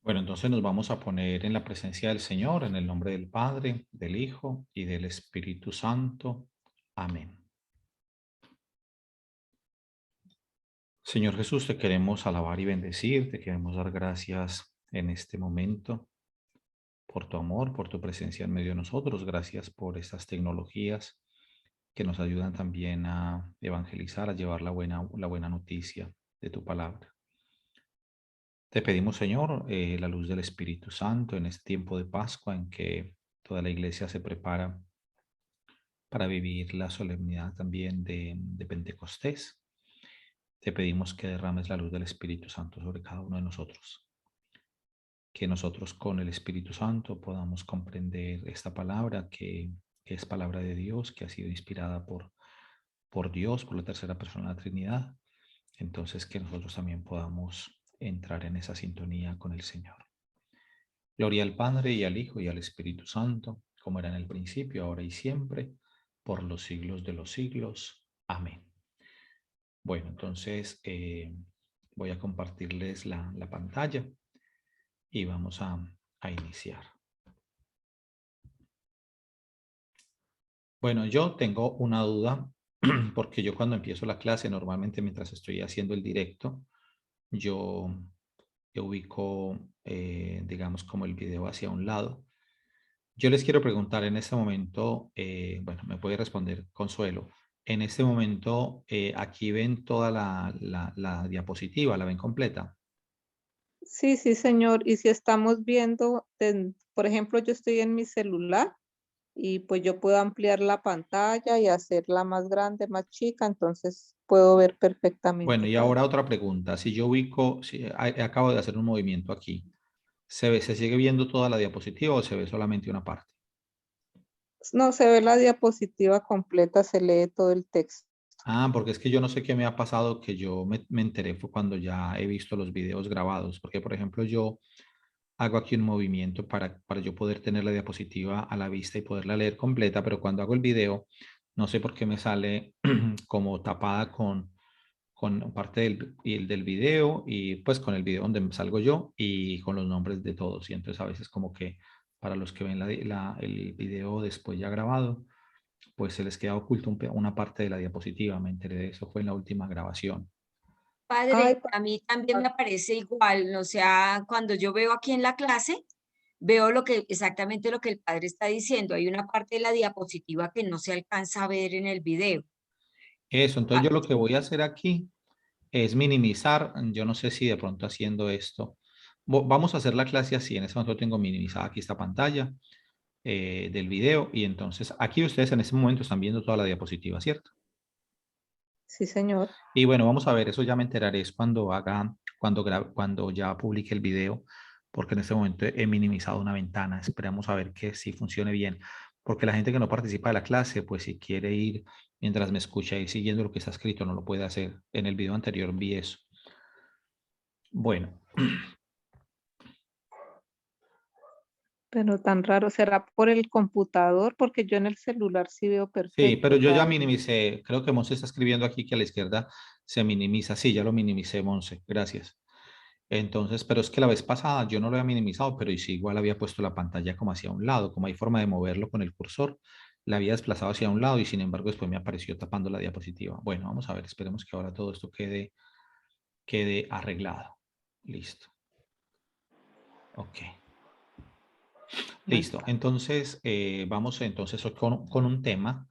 Bueno, entonces nos vamos a poner en la presencia del Señor, en el nombre del Padre, del Hijo y del Espíritu Santo. Amén. Señor Jesús, te queremos alabar y bendecir, te queremos dar gracias en este momento por tu amor, por tu presencia en medio de nosotros. Gracias por estas tecnologías que nos ayudan también a evangelizar, a llevar la buena noticia de tu palabra. Te pedimos, Señor, la luz del Espíritu Santo en este tiempo de Pascua en que toda la iglesia se prepara para vivir la solemnidad también de Pentecostés. Te pedimos que derrames la luz del Espíritu Santo sobre cada uno de nosotros, que nosotros con el Espíritu Santo podamos comprender esta palabra que es palabra de Dios, que ha sido inspirada por Dios, por la tercera persona de la Trinidad. Entonces que nosotros también podamos entrar en esa sintonía con el Señor. Gloria al Padre y al Hijo y al Espíritu Santo, como era en el principio, ahora y siempre, por los siglos de los siglos. Amén. Bueno, entonces voy a compartirles la pantalla y vamos a iniciar. Bueno, yo tengo una duda porque yo cuando empiezo la clase, normalmente mientras estoy haciendo el directo, yo, yo ubico, digamos, como el video hacia un lado. Yo les quiero preguntar en este momento, bueno, me puede responder Consuelo. En este momento, aquí ven toda la diapositiva, ¿la ven completa? Sí, sí, señor. Y si estamos viendo, por ejemplo, yo estoy en mi celular y pues yo puedo ampliar la pantalla y hacerla más grande, más chica, entonces puedo ver Bueno, perfectamente y todo. ahora otra pregunta. Si yo ubico, si acabo de hacer un movimiento aquí, ¿se sigue viendo toda la diapositiva o se ve solamente una parte? No, se ve la diapositiva completa, se lee todo el texto. Ah, porque es que yo no sé qué me ha pasado, que yo me enteré fue cuando ya he visto los videos grabados, porque por ejemplo yo hago aquí un movimiento para yo poder tener la diapositiva a la vista y poderla leer completa, pero cuando hago el video, no sé por qué me sale como tapada con parte del video y pues con el video donde me salgo yo y con los nombres de todos. Y entonces a veces como que para los que ven el video después ya grabado, pues se les queda oculto una parte de la diapositiva. Me enteré de eso, fue en la última grabación. Ay, Padre, a mí también me aparece igual, o sea, cuando yo veo aquí en la clase, veo exactamente lo que el padre está diciendo. Hay una parte de la diapositiva que no se alcanza a ver en el video. Eso, entonces Ah, yo lo que voy a hacer aquí es minimizar, yo no sé si de pronto haciendo esto, vamos a hacer la clase así, en este momento tengo minimizada aquí esta pantalla del video y entonces aquí ustedes en este momento están viendo toda la diapositiva, ¿cierto? sí, señor. Y bueno, vamos a ver, eso ya me enteraré es cuando cuando ya publique el video, porque en este momento he minimizado una ventana, esperamos a ver que sí funcione bien, porque la gente que no participa de la clase, pues si quiere ir mientras me escucha y siguiendo lo que está escrito, no lo puede hacer. En el video anterior vi eso. Bueno, Pero tan raro, ¿será por el computador? Porque yo en el celular sí veo sí, pero perfecto yo ya cada. minimicé, creo que Monse está escribiendo aquí que a la izquierda se minimiza. Sí, ya lo minimicé, Monse, gracias. Entonces, pero es que la vez pasada yo no lo había minimizado, pero y sí, igual había puesto la pantalla como hacia un lado, como hay forma de moverlo con el cursor, la había desplazado hacia un lado y sin embargo después me apareció tapando la diapositiva. Bueno, vamos a ver, esperemos que ahora todo esto quede arreglado. Listo. Ok. Listo. Entonces, vamos entonces hoy con un tema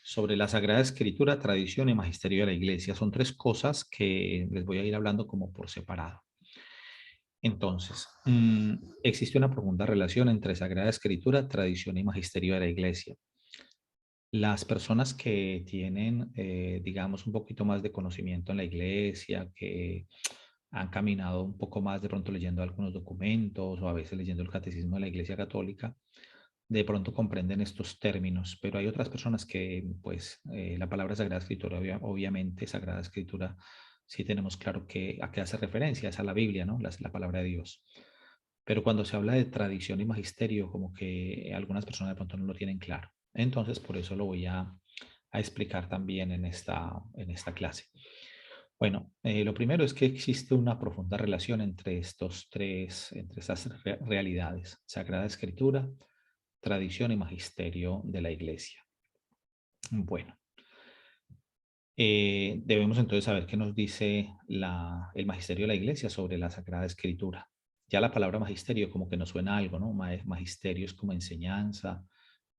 sobre la Sagrada Escritura, tradición y magisterio de la Iglesia. Son tres cosas que les voy a ir hablando como por separado. Entonces, existe una profunda relación entre Sagrada Escritura, tradición y magisterio de la Iglesia. Las personas que tienen, digamos, un poquito más de conocimiento en la Iglesia, que han caminado un poco más de pronto leyendo algunos documentos o a veces leyendo el catecismo de la Iglesia Católica, de pronto comprenden estos términos, pero hay otras personas que, pues, la palabra Sagrada Escritura, obviamente, Sagrada Escritura, sí tenemos claro que a qué hace referencia, es a la Biblia, ¿no? La palabra de Dios. Pero cuando se habla de tradición y magisterio, como que algunas personas de pronto no lo tienen claro. Entonces, por eso lo voy a explicar también en esta clase. Bueno, lo primero es que existe una profunda relación entre entre estas realidades, Sagrada Escritura, tradición y magisterio de la Iglesia. Bueno, debemos entonces saber qué nos dice el magisterio de la Iglesia sobre la Sagrada Escritura. Ya la palabra magisterio como que nos suena a algo, ¿no? Magisterio es como enseñanza,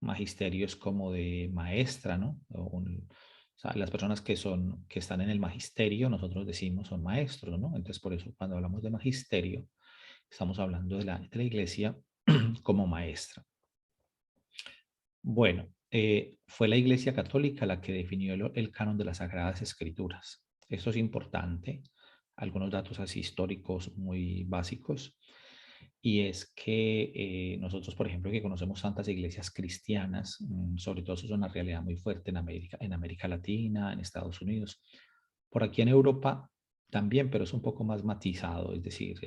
magisterio es como de maestra, ¿no? O sea, las personas que están en el magisterio, nosotros decimos son maestros, ¿no? Entonces, por eso cuando hablamos de magisterio, estamos hablando de la Iglesia como maestra. Bueno, fue la Iglesia Católica la que definió el canon de las Sagradas Escrituras. Esto es importante, algunos datos así históricos muy básicos, y es que nosotros, por ejemplo, que conocemos tantas iglesias cristianas, sobre todo eso es una realidad muy fuerte en América Latina, en Estados Unidos, por aquí en Europa también, pero es un poco más matizado, es decir,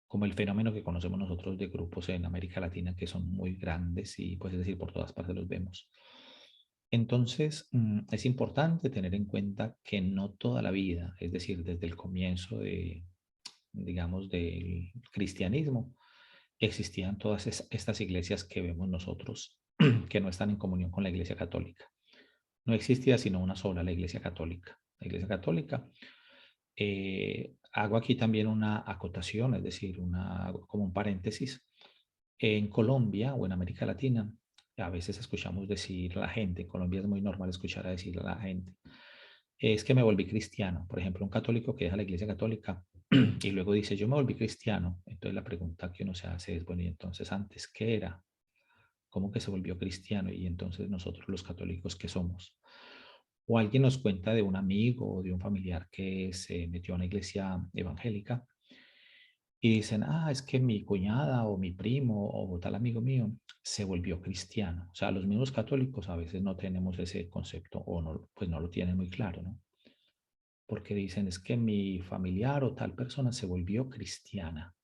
como el fenómeno que conocemos nosotros de grupos en América Latina que son muy grandes y pues es decir, por todas partes los vemos. Entonces, es importante tener en cuenta que no toda la vida, es decir, desde el comienzo digamos, del cristianismo, existían todas estas iglesias que vemos nosotros, que no están en comunión con la Iglesia Católica. No existía sino una sola, la Iglesia Católica. La Iglesia Católica. Hago aquí también una acotación, es decir, como un paréntesis. En Colombia o en América Latina, a veces escuchamos decir a la gente, en Colombia es muy normal escuchar a decir a la gente, es que me volví cristiano. Por ejemplo, un católico que deja la Iglesia Católica y luego dice, yo me volví cristiano. Entonces la pregunta que uno se hace es, bueno, ¿y entonces antes qué era? ¿Cómo que se volvió cristiano? Y entonces nosotros los católicos, ¿qué somos? O alguien nos cuenta de un amigo o de un familiar que se metió a una iglesia evangélica y dicen, es que mi cuñada o mi primo o tal amigo mío se volvió cristiano. O sea, los mismos católicos a veces no tenemos ese concepto o no, pues no lo tienen muy claro, ¿no? Porque dicen, es que mi familiar o tal persona se volvió cristiana.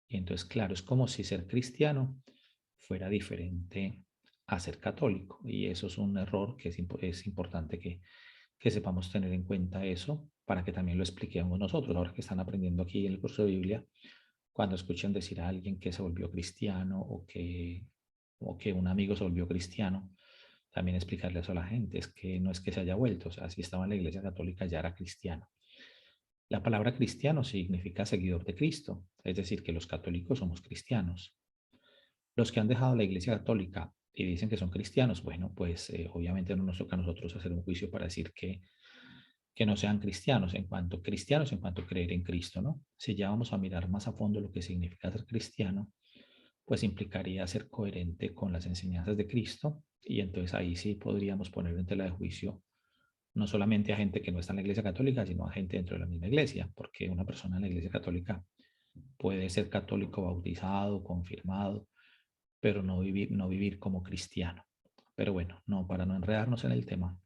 Y entonces, claro, es como si ser cristiano fuera diferente a ser católico. Y eso es un error que es importante que sepamos tener en cuenta eso para que también lo expliquemos nosotros, ahora que están aprendiendo aquí en el curso de Biblia, cuando escuchen decir a alguien que se volvió cristiano o que un amigo se volvió cristiano, también explicarle eso a la gente, es que no es que se haya vuelto, o sea, si estaba en la iglesia católica ya era cristiano. La palabra cristiano significa seguidor de Cristo, es decir, que los católicos somos cristianos. Los que han dejado la iglesia católica y dicen que son cristianos, bueno, pues obviamente no nos toca a nosotros hacer un juicio para decir que no sean cristianos en cuanto a creer en Cristo, ¿no? Si ya vamos a mirar más a fondo lo que significa ser cristiano, pues implicaría ser coherente con las enseñanzas de Cristo y entonces ahí sí podríamos poner en tela de juicio no solamente a gente que no está en la iglesia católica, sino a gente dentro de la misma iglesia, porque una persona en la iglesia católica puede ser católico bautizado, confirmado, pero no vivir como cristiano. Pero bueno, no, para no enredarnos en el tema,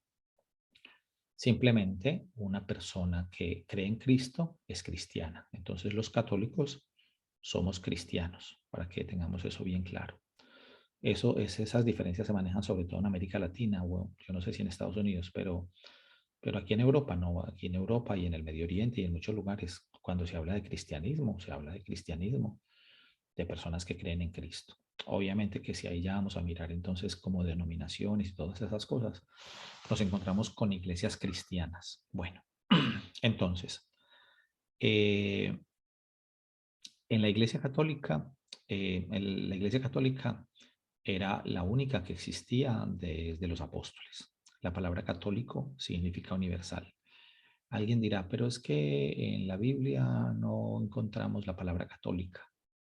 simplemente una persona que cree en Cristo es cristiana. Entonces los católicos somos cristianos, para que tengamos eso bien claro. Esas diferencias se manejan sobre todo en América Latina, o yo no sé si en Estados Unidos, pero aquí en Europa no, aquí en Europa y en el Medio Oriente y en muchos lugares, cuando se habla de cristianismo, se habla de cristianismo, de personas que creen en Cristo. Obviamente que si ahí ya vamos a mirar entonces como denominaciones y todas esas cosas, nos encontramos con iglesias cristianas. Bueno, entonces, eh, en la iglesia católica, la iglesia católica era la única que existía desde los apóstoles. La palabra católico significa universal. Alguien dirá, pero es que en la Biblia no encontramos la palabra católica.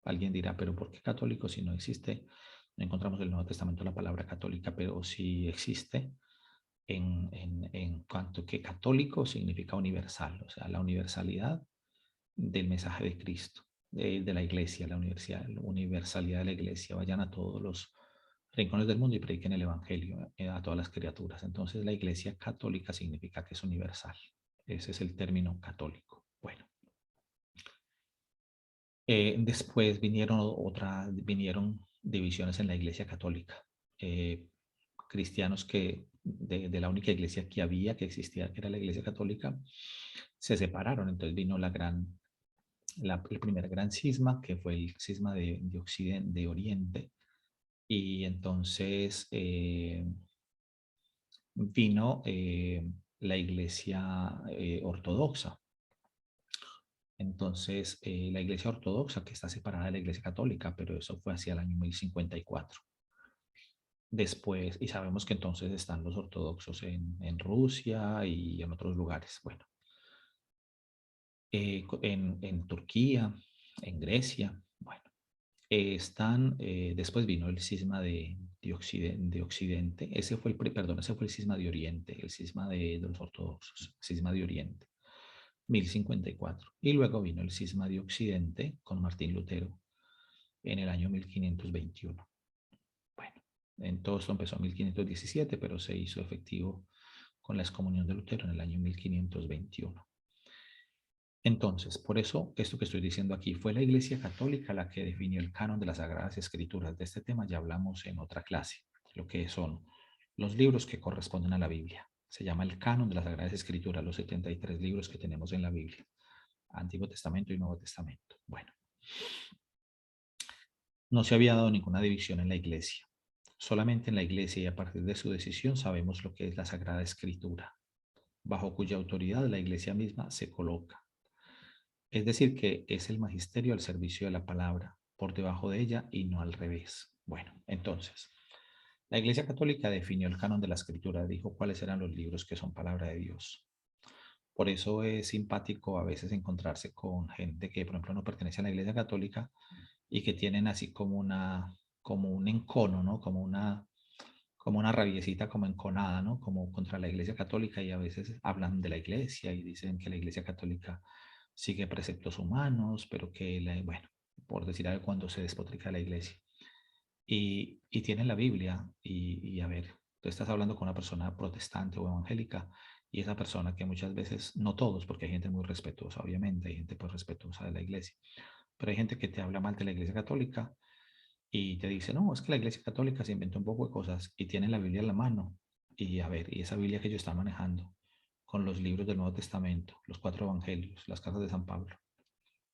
Alguien dirá, pero ¿por qué católico si no existe? No encontramos en el Nuevo Testamento la palabra católica, pero sí existe en cuanto que católico significa universal, o sea, la universalidad del mensaje de Cristo, de la iglesia, la universalidad de la iglesia. Vayan a todos los rincones del mundo y prediquen el Evangelio a todas las criaturas. Entonces la iglesia católica significa que es universal. Ese es el término católico. Bueno, después vinieron divisiones en la iglesia católica. Cristianos que de la única iglesia que había, que existía, que era la Iglesia Católica, se separaron. Entonces vino el primer gran cisma, que fue el cisma de Oriente, y entonces vino la Iglesia Ortodoxa. Entonces, la Iglesia Ortodoxa, que está separada de la Iglesia Católica, pero eso fue hacia el año 1054. Después, y sabemos que entonces están los ortodoxos en Rusia y en otros lugares. Bueno, en Turquía, en Grecia, bueno, después vino el cisma de Occidente, ese fue el cisma de Oriente, el cisma de los ortodoxos, cisma de Oriente, 1054. Y luego vino el cisma de Occidente con Martín Lutero en el año 1521. Bueno, en todo esto empezó en 1517, pero se hizo efectivo con la excomunión de Lutero en el año 1521. Entonces, por eso, esto que estoy diciendo aquí, fue la Iglesia Católica la que definió el canon de las Sagradas Escrituras. De este tema ya hablamos en otra clase, lo que son los libros que corresponden a la Biblia. Se llama el canon de las Sagradas Escrituras, los 73 libros que tenemos en la Biblia, Antiguo Testamento y Nuevo Testamento. Bueno, no se había dado ninguna división en la Iglesia. Solamente en la Iglesia y a partir de su decisión sabemos lo que es la Sagrada Escritura, bajo cuya autoridad la Iglesia misma se coloca. Es decir, que es el magisterio al servicio de la palabra, por debajo de ella y no al revés. Bueno, entonces, la Iglesia Católica definió el canon de la Escritura, dijo cuáles eran los libros que son palabra de Dios. Por eso es simpático a veces encontrarse con gente que, por ejemplo, no pertenece a la Iglesia Católica y que tienen así como un encono, ¿no? Como una rabiecita como enconada, ¿no? Como contra la Iglesia Católica y a veces hablan de la Iglesia y dicen que la Iglesia Católica sigue preceptos humanos, pero que, bueno, por decir algo, cuando se despotrica la Iglesia. Y tienen la Biblia y a ver, tú estás hablando con una persona protestante o evangélica y esa persona que muchas veces, no todos, porque hay gente muy respetuosa, obviamente, hay gente pues respetuosa de la Iglesia, pero hay gente que te habla mal de la Iglesia Católica y te dice, no, es que la Iglesia Católica se inventó un poco de cosas y tiene la Biblia en la mano. Y a ver, y esa Biblia que ellos están manejando con los libros del Nuevo Testamento, los 4 evangelios, las cartas de San Pablo,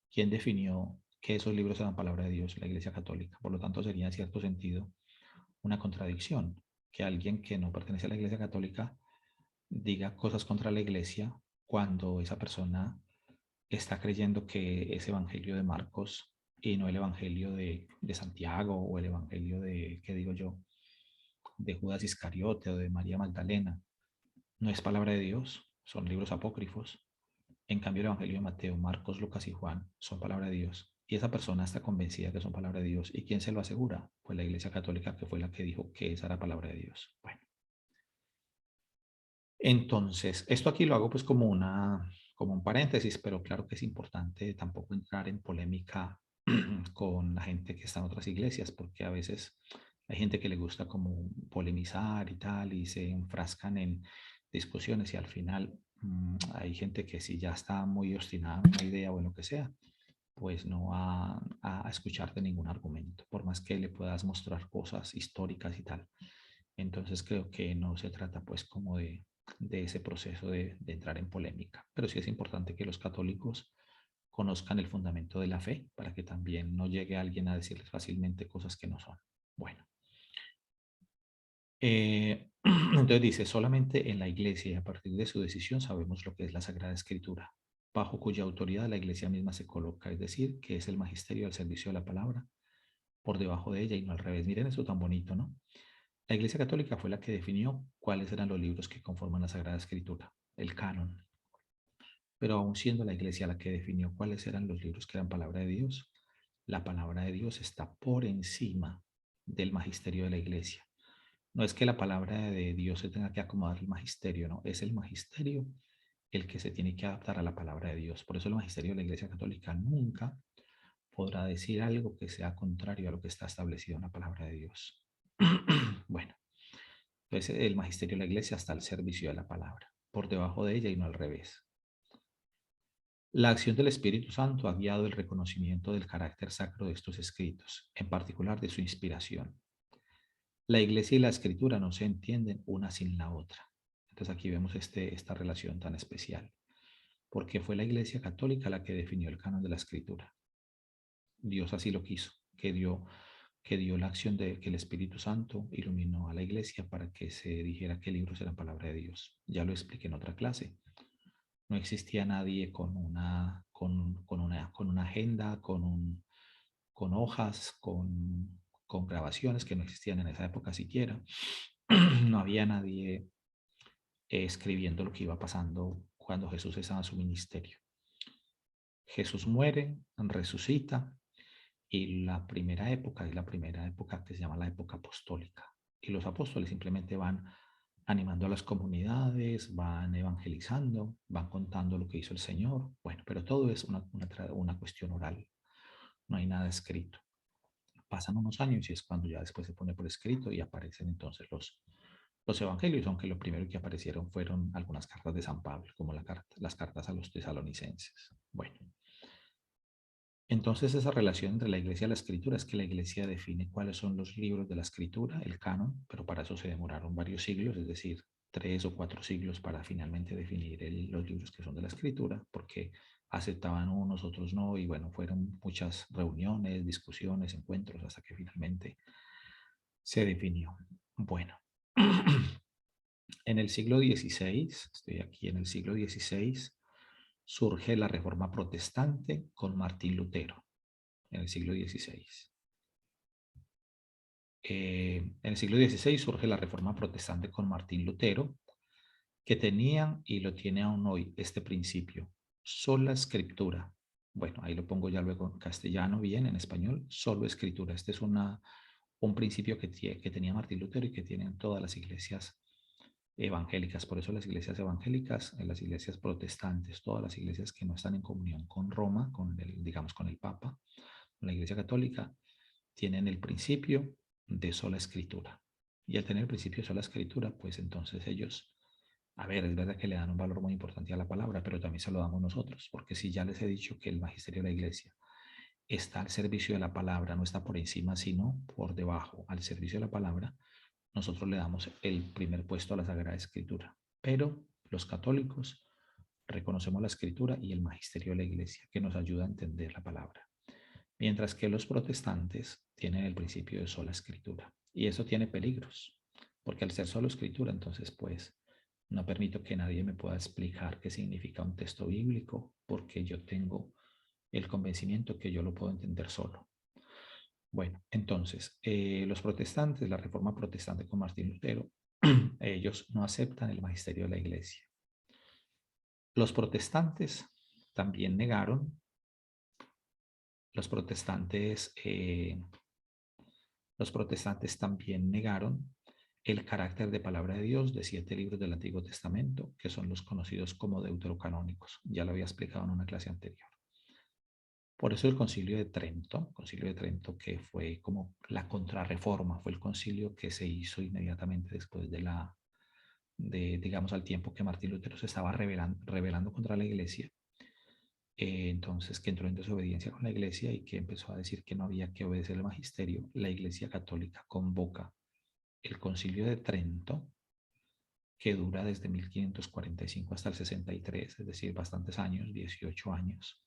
¿quién definió que esos libros eran palabra de Dios? La Iglesia Católica. Por lo tanto, sería en cierto sentido una contradicción que alguien que no pertenece a la Iglesia Católica diga cosas contra la Iglesia cuando esa persona está creyendo que es Evangelio de Marcos y no el Evangelio de Santiago o el Evangelio de, ¿qué digo yo?, de Judas Iscariote o de María Magdalena. No es palabra de Dios, son libros apócrifos. En cambio, el Evangelio de Mateo, Marcos, Lucas y Juan son palabra de Dios. Y esa persona está convencida que son palabra de Dios. ¿Y quién se lo asegura? Pues la Iglesia Católica, que fue la que dijo que esa era palabra de Dios. Bueno, entonces, esto aquí lo hago pues como un paréntesis, pero claro que es importante tampoco entrar en polémica con la gente que está en otras iglesias, porque a veces hay gente que le gusta como polemizar y tal, y se enfrascan en discusiones y al final hay gente que si ya está muy obstinada en una idea o en lo que sea, pues no va a escucharte ningún argumento, por más que le puedas mostrar cosas históricas y tal. Entonces creo que no se trata pues como de ese proceso de entrar en polémica, pero sí es importante que los católicos conozcan el fundamento de la fe para que también no llegue alguien a decirles fácilmente cosas que no son. Bueno, entonces dice, solamente en la iglesia y a partir de su decisión sabemos lo que es la Sagrada Escritura, bajo cuya autoridad la iglesia misma se coloca, es decir, que es el magisterio al servicio de la palabra, por debajo de ella y no al revés. Miren eso tan bonito, ¿no? La Iglesia Católica fue la que definió cuáles eran los libros que conforman la Sagrada Escritura, el canon. Pero aun siendo la Iglesia la que definió cuáles eran los libros que eran palabra de Dios, la palabra de Dios está por encima del magisterio de la Iglesia. No es que la palabra de Dios se tenga que acomodar al magisterio, no, es el magisterio el que se tiene que adaptar a la palabra de Dios. Por eso el magisterio de la Iglesia Católica nunca podrá decir algo que sea contrario a lo que está establecido en la palabra de Dios. Bueno, entonces el magisterio de la Iglesia está al servicio de la palabra, por debajo de ella y no al revés. La acción del Espíritu Santo ha guiado el reconocimiento del carácter sacro de estos escritos, en particular de su inspiración. La iglesia y la escritura no se entienden una sin la otra. Entonces aquí vemos esta relación tan especial, porque fue la iglesia católica la que definió el canon de la escritura. Dios así lo quiso, que dio la acción de que el Espíritu Santo iluminó a la iglesia para que se dijera qué libros eran palabra de Dios. Ya lo expliqué en otra clase. No existía nadie con una agenda, con hojas, con grabaciones que no existían en esa época siquiera. No había nadie escribiendo lo que iba pasando cuando Jesús estaba en su ministerio. Jesús muere, resucita, y la primera época es la primera época que se llama la época apostólica. Y los apóstoles simplemente van animando a las comunidades, van evangelizando, van contando lo que hizo el Señor. Bueno, pero todo es una cuestión oral, no hay nada escrito. Pasan unos años y es cuando ya después se pone por escrito y aparecen entonces los evangelios, aunque lo primero que aparecieron fueron algunas cartas de San Pablo, como las cartas a los tesalonicenses. Bueno, entonces esa relación entre la iglesia y la escritura es que la iglesia define cuáles son los libros de la escritura, el canon, pero para eso se demoraron varios siglos, es decir, 3 o 4 siglos para finalmente definir los libros que son de la escritura, porque aceptaban unos, otros no, y bueno, fueron muchas reuniones, discusiones, encuentros, hasta que finalmente se definió. Bueno, en el siglo XVI, estoy aquí en el siglo XVI, surge la Reforma Protestante con Martín Lutero, en el siglo XVI. En el siglo XVI surge la Reforma Protestante con Martín Lutero, que tenía y lo tiene aún hoy este principio: sola escritura. Bueno, ahí lo pongo ya luego en castellano, bien, en español, solo escritura. Este es un principio que tenía Martín Lutero y que tienen todas las iglesias evangélicas. Por eso las iglesias evangélicas, las iglesias protestantes, todas las iglesias que no están en comunión con Roma, digamos con el Papa, con la Iglesia Católica, tienen el principio de sola escritura. Y al tener el principio de sola escritura, pues entonces ellos, a ver, es verdad que le dan un valor muy importante a la palabra, pero también se lo damos nosotros, porque si ya les he dicho que el magisterio de la iglesia está al servicio de la palabra, no está por encima, sino por debajo, al servicio de la palabra, nosotros le damos el primer puesto a la Sagrada Escritura. Pero los católicos reconocemos la Escritura y el magisterio de la iglesia, que nos ayuda a entender la palabra. Mientras que los protestantes tienen el principio de sola escritura. Y eso tiene peligros, porque al ser solo escritura, entonces pues no permito que nadie me pueda explicar qué significa un texto bíblico, porque yo tengo el convencimiento que yo lo puedo entender solo. Bueno, entonces, los protestantes, la Reforma Protestante con Martín Lutero, ellos no aceptan el magisterio de la iglesia. Los protestantes también negaron los protestantes también negaron el carácter de palabra de Dios de 7 libros del Antiguo Testamento, que son los conocidos como deuterocanónicos. Ya lo había explicado en una clase anterior. Por eso el Concilio de Trento, que fue como la contrarreforma, fue el concilio que se hizo inmediatamente después digamos, al tiempo que Martín Lutero se estaba rebelando contra la iglesia. Entonces, que entró en desobediencia con la iglesia y que empezó a decir que no había que obedecer el magisterio. La iglesia católica convoca el Concilio de Trento, que dura desde 1545 hasta el 63, es decir, bastantes años, 18 años,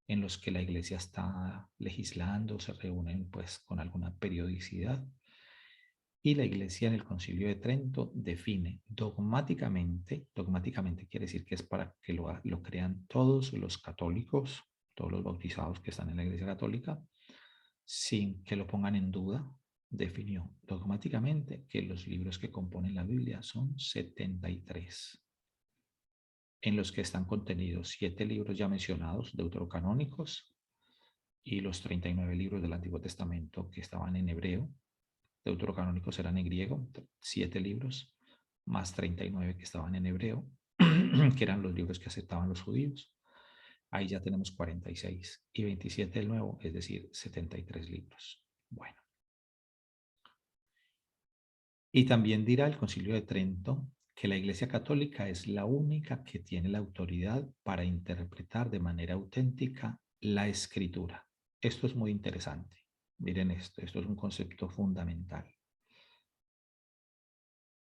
en los que la iglesia está legislando, se reúnen pues con alguna periodicidad. Y la iglesia en el Concilio de Trento define dogmáticamente quiere decir que es para que lo crean todos los católicos, todos los bautizados que están en la iglesia católica, sin que lo pongan en duda, definió dogmáticamente que los libros que componen la Biblia son 73, en los que están contenidos 7 libros ya mencionados, deuterocanónicos, y los 39 libros del Antiguo Testamento que estaban en hebreo. Deuterocanónicos eran en griego, 7 libros, más 39 que estaban en hebreo, que eran los libros que aceptaban los judíos. Ahí ya tenemos 46 y 27 del nuevo, es decir, 73 libros. Bueno. Y también dirá el Concilio de Trento que la Iglesia Católica es la única que tiene la autoridad para interpretar de manera auténtica la Escritura. Esto es muy interesante. Miren esto es un concepto fundamental.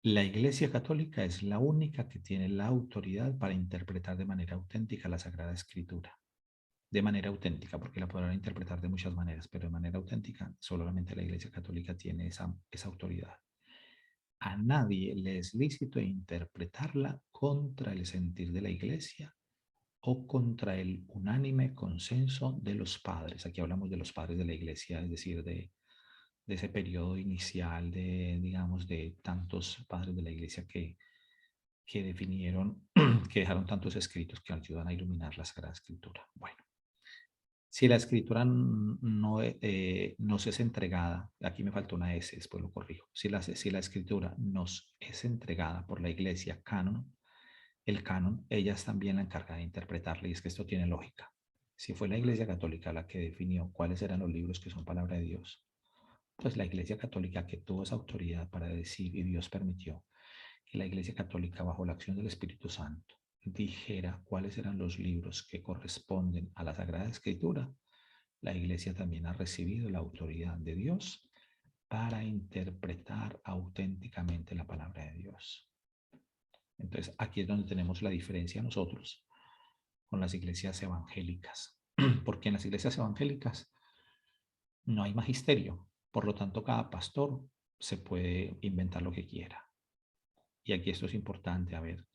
La Iglesia Católica es la única que tiene la autoridad para interpretar de manera auténtica la Sagrada Escritura. De manera auténtica, porque la podrán interpretar de muchas maneras, pero de manera auténtica solamente la Iglesia Católica tiene esa autoridad. A nadie le es lícito interpretarla contra el sentir de la Iglesia o contra el unánime consenso de los padres. Aquí hablamos de los padres de la Iglesia, es decir, de ese periodo inicial de, digamos, de tantos padres de la Iglesia que definieron, que dejaron tantos escritos que ayudan a iluminar la Sagrada Escritura. Bueno, si la Escritura nos es entregada, aquí me faltó una S, después lo corrijo, si la Escritura nos es entregada por la Iglesia canon, el canon, ella es también la encargada de interpretarla, y es que esto tiene lógica. Si fue la Iglesia Católica la que definió cuáles eran los libros que son palabra de Dios, pues la Iglesia Católica que tuvo esa autoridad para decir, y Dios permitió que la Iglesia Católica, bajo la acción del Espíritu Santo, dijera cuáles eran los libros que corresponden a la Sagrada Escritura, la Iglesia también ha recibido la autoridad de Dios para interpretar auténticamente la palabra de Dios. Entonces, aquí es donde tenemos la diferencia nosotros con las iglesias evangélicas, porque en las iglesias evangélicas no hay magisterio, por lo tanto, cada pastor se puede inventar lo que quiera. Y aquí esto es importante, a ver,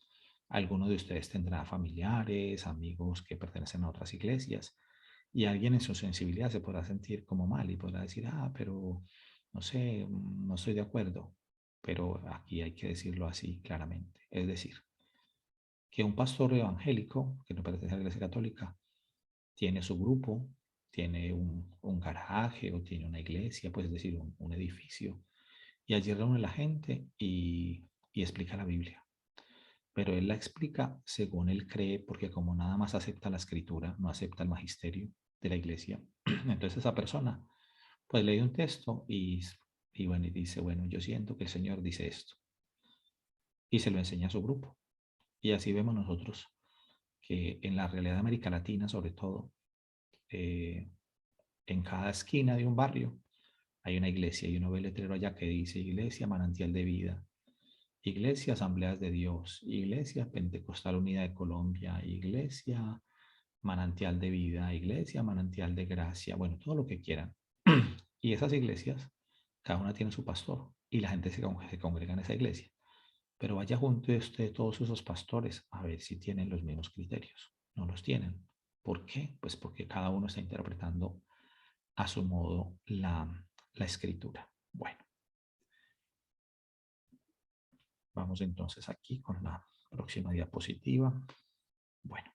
alguno de ustedes tendrá familiares, amigos que pertenecen a otras iglesias, y alguien en su sensibilidad se podrá sentir como mal y podrá decir, pero no sé, no estoy de acuerdo. Pero aquí hay que decirlo así claramente. Es decir, que un pastor evangélico que no pertenece a la Iglesia Católica tiene su grupo, tiene un garaje o tiene una iglesia, pues es decir, un edificio, y allí reúne la gente y explica la Biblia. Pero él la explica según él cree, porque como nada más acepta la escritura, no acepta el magisterio de la iglesia, entonces esa persona pues lee un texto y bueno, y dice, bueno, yo siento que el Señor dice esto, y se lo enseña a su grupo. Y así vemos nosotros que en la realidad de América Latina, sobre todo, eh, en cada esquina de un barrio hay una iglesia y uno ve el letrero allá que dice Iglesia Manantial de Vida, Iglesia Asambleas de Dios, Iglesia Pentecostal Unida de Colombia, Iglesia Manantial de Vida, Iglesia Manantial de Gracia, bueno, todo lo que quieran. Y esas iglesias, cada una tiene su pastor y la gente se congrega en esa iglesia. Pero vaya junto usted todos esos pastores a ver si tienen los mismos criterios. No los tienen. ¿Por qué? Pues porque cada uno está interpretando a su modo la escritura. Bueno, vamos entonces aquí con la próxima diapositiva. Bueno,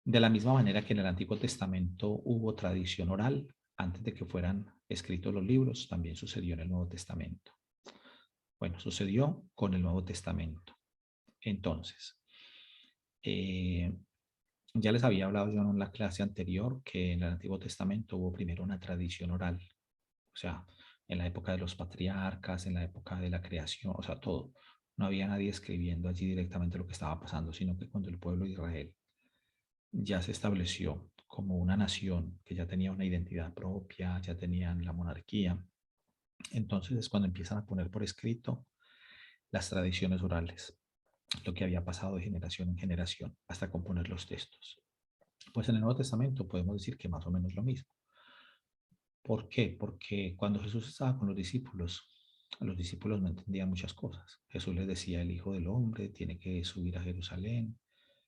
de la misma manera que en el Antiguo Testamento hubo tradición oral antes de que fueran escritos los libros, también sucedió en el Nuevo Testamento. Bueno, sucedió con el Nuevo Testamento. Entonces, ya les había hablado yo en la clase anterior que en el Antiguo Testamento hubo primero una tradición oral, o sea, en la época de los patriarcas, en la época de la creación, o sea, todo. No había nadie escribiendo allí directamente lo que estaba pasando, sino que cuando el pueblo de Israel ya se estableció como una nación que ya tenía una identidad propia, ya tenían la monarquía, entonces es cuando empiezan a poner por escrito las tradiciones orales, lo que había pasado de generación en generación, hasta componer los textos. Pues en el Nuevo Testamento podemos decir que más o menos lo mismo. ¿Por qué? Porque cuando Jesús estaba con los discípulos no entendían muchas cosas. Jesús les decía, el Hijo del Hombre tiene que subir a Jerusalén,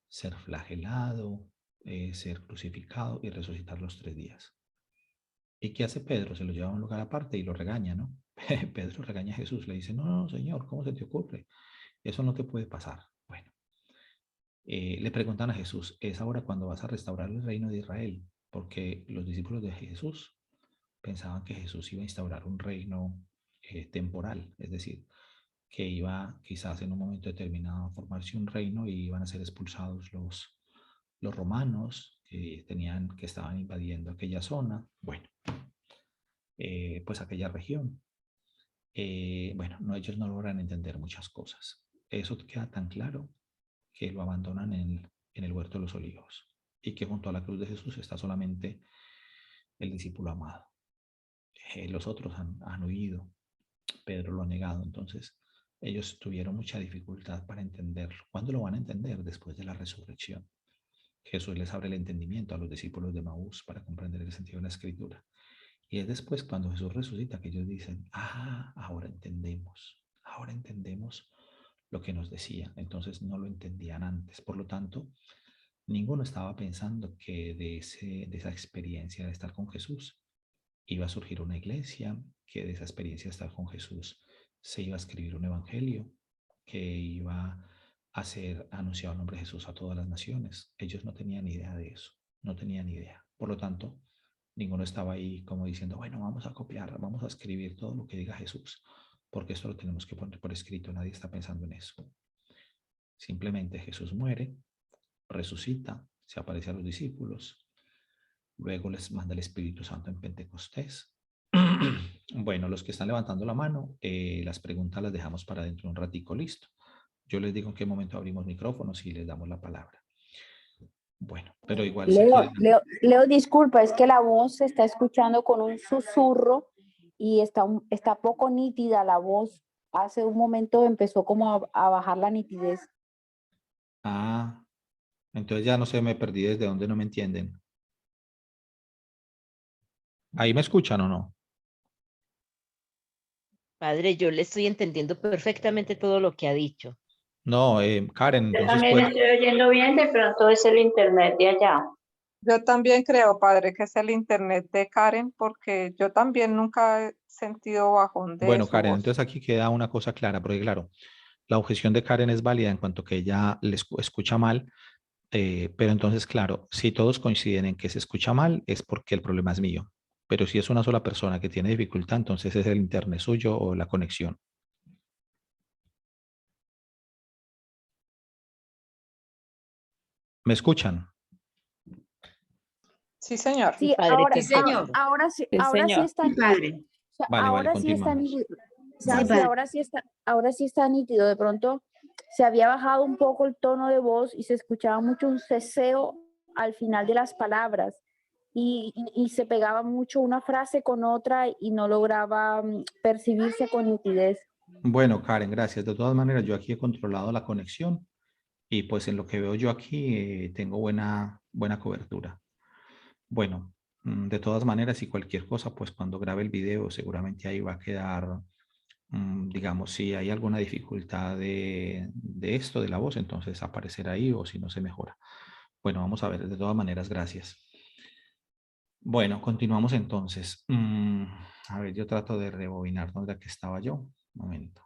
ser flagelado, ser crucificado y resucitar los 3 días. ¿Y qué hace Pedro? Se lo lleva a un lugar aparte y lo regaña, ¿no? Pedro regaña a Jesús, le dice, no, no, Señor, ¿cómo se te ocurre? Eso no te puede pasar. Bueno, le preguntan a Jesús, ¿es ahora cuando vas a restaurar el reino de Israel? Porque los discípulos de Jesús pensaban que Jesús iba a instaurar un reino temporal, es decir, que iba quizás en un momento determinado a formarse un reino y iban a ser expulsados los romanos que estaban invadiendo aquella zona, bueno, pues aquella región. Bueno, no, ellos no logran entender muchas cosas. Eso queda tan claro que lo abandonan en el huerto de los olivos y que junto a la cruz de Jesús está solamente el discípulo amado. Los otros han huido, Pedro lo ha negado, entonces Ellos tuvieron mucha dificultad para entenderlo. ¿Cuándo lo van a entender? Después de la resurrección. Jesús les abre el entendimiento a los discípulos de Maús para comprender el sentido de la escritura. Y es después cuando Jesús resucita que ellos dicen, ahora entendemos lo que nos decía. Entonces no lo entendían antes. Por lo tanto, ninguno estaba pensando que de esa experiencia de estar con Jesús iba a surgir una iglesia, que de esa experiencia de estar con Jesús se iba a escribir un evangelio, que iba a ser anunciado el nombre de Jesús a todas las naciones. Ellos no tenían ni idea de eso, no tenían ni idea. Por lo tanto, ninguno estaba ahí como diciendo, bueno, vamos a copiar, vamos a escribir todo lo que diga Jesús, porque esto lo tenemos que poner por escrito. Nadie está pensando en eso. Simplemente Jesús muere, resucita, se aparece a los discípulos, luego les manda el Espíritu Santo en Pentecostés. Bueno, los que están levantando la mano, las preguntas las dejamos para dentro de un ratico, listo. Yo les digo en qué momento abrimos micrófonos y les damos la palabra. Bueno, pero igual si quieren... Leo, disculpa, es que la voz se está escuchando con un susurro y está poco nítida la voz. Hace un momento empezó como a bajar la nitidez. Ah, entonces ya no sé, me perdí desde dónde, no me entienden. ¿Ahí me escuchan o no? Padre, yo le estoy entendiendo perfectamente todo lo que ha dicho. No, Karen, Yo entonces también puede... estoy oyendo bien, de pronto es el internet de allá. Yo también creo, padre, que es el internet de Karen, porque yo también nunca he sentido bajón de Bueno, su Karen, voz. entonces aquí queda una cosa clara, porque claro, la objeción de Karen es válida en cuanto que ella le escucha mal, pero entonces, claro, si todos coinciden en que se escucha mal, es porque el problema es mío. Pero si es una sola persona que tiene dificultad, entonces es el internet suyo o la conexión. ¿Me escuchan? Sí, señor. Sí, Padre, ahora, Sí, señor. ahora sí está Sí, padre. Vale, ahora sí está continuamos. nítido. Sí, Sí, padre. ahora sí está nítido. De pronto se había bajado un poco el tono de voz y se escuchaba mucho un ceseo al final de las palabras y se pegaba mucho una frase con otra y no lograba percibirse con nitidez. Bueno, Karen, gracias. De todas maneras, yo aquí he controlado la conexión y pues en lo que veo yo aquí tengo buena cobertura. Bueno, de todas maneras, y cualquier cosa, pues cuando grabe el video seguramente ahí va a quedar, digamos, si hay alguna dificultad de esto, de la voz, entonces aparecerá ahí o si no se mejora. Bueno, vamos a ver, de todas maneras, gracias. Bueno, continuamos entonces. A ver, yo trato de rebobinar dónde era que estaba yo. Un momento.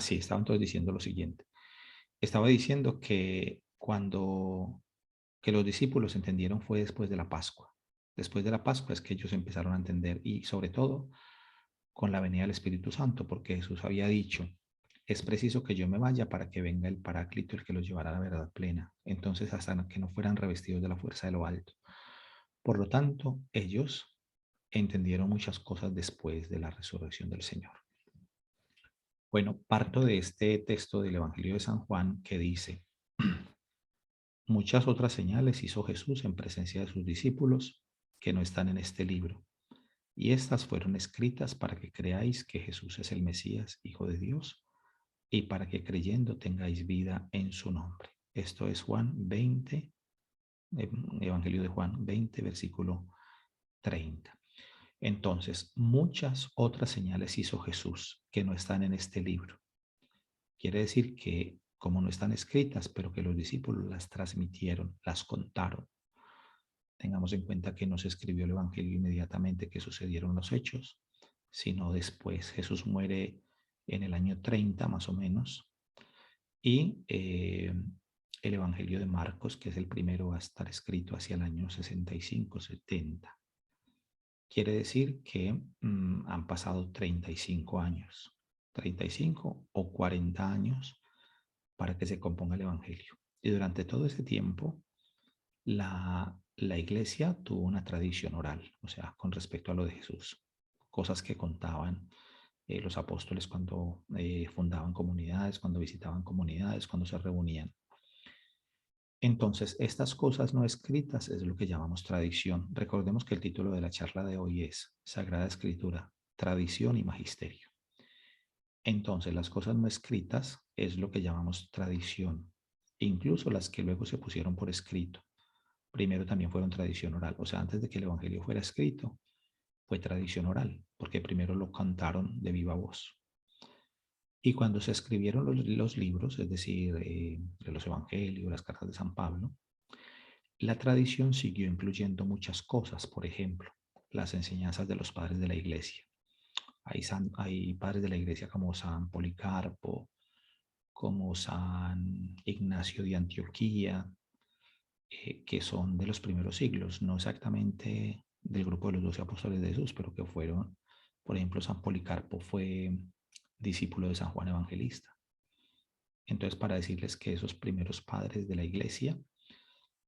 Sí, estaba entonces diciendo lo siguiente. Estaba diciendo que que los discípulos entendieron fue después de la Pascua. Después de la Pascua es que ellos empezaron a entender y sobre todo con la venida del Espíritu Santo, porque Jesús había dicho, es preciso que yo me vaya para que venga el Paráclito, el que los llevará a la verdad plena. Entonces, hasta que no fueran revestidos de la fuerza de lo alto. Por lo tanto, ellos entendieron muchas cosas después de la resurrección del Señor. Bueno, parto de este texto del Evangelio de San Juan que dice, muchas otras señales hizo Jesús en presencia de sus discípulos que no están en este libro. Y estas fueron escritas para que creáis que Jesús es el Mesías, Hijo de Dios, y para que creyendo tengáis vida en su nombre. Esto es Juan 20, Evangelio de Juan 20, versículo 30. Entonces, muchas otras señales hizo Jesús que no están en este libro. Quiere decir que como no están escritas, pero que los discípulos las transmitieron, las contaron. Tengamos en cuenta que no se escribió el Evangelio inmediatamente que sucedieron los hechos, sino después. Jesús muere en el año 30 más o menos y el Evangelio de Marcos, que es el primero, va a estar escrito hacia el año 65-70. Quiere decir que han pasado 35 años, 35 o 40 años para que se componga el Evangelio. Y durante todo ese tiempo, la iglesia tuvo una tradición oral, o sea, con respecto a lo de Jesús, cosas que contaban los apóstoles cuando fundaban comunidades, cuando visitaban comunidades, cuando se reunían. Entonces, estas cosas no escritas es lo que llamamos tradición. Recordemos que el título de la charla de hoy es Sagrada Escritura, Tradición y Magisterio. Entonces, las cosas no escritas es lo que llamamos tradición. Incluso las que luego se pusieron por escrito. Primero también fueron tradición oral. O sea, antes de que el Evangelio fuera escrito, fue tradición oral, porque primero lo cantaron de viva voz. Y cuando se escribieron los libros, es decir, de los Evangelios, las cartas de San Pablo, la tradición siguió incluyendo muchas cosas. Por ejemplo, las enseñanzas de los padres de la iglesia. Hay padres de la iglesia como San Policarpo, como San Ignacio de Antioquía, que son de los primeros siglos, no exactamente del grupo de los 12 apóstoles de Jesús, pero que fueron, por ejemplo, San Policarpo fue discípulo de San Juan Evangelista. Entonces, para decirles que esos primeros padres de la iglesia,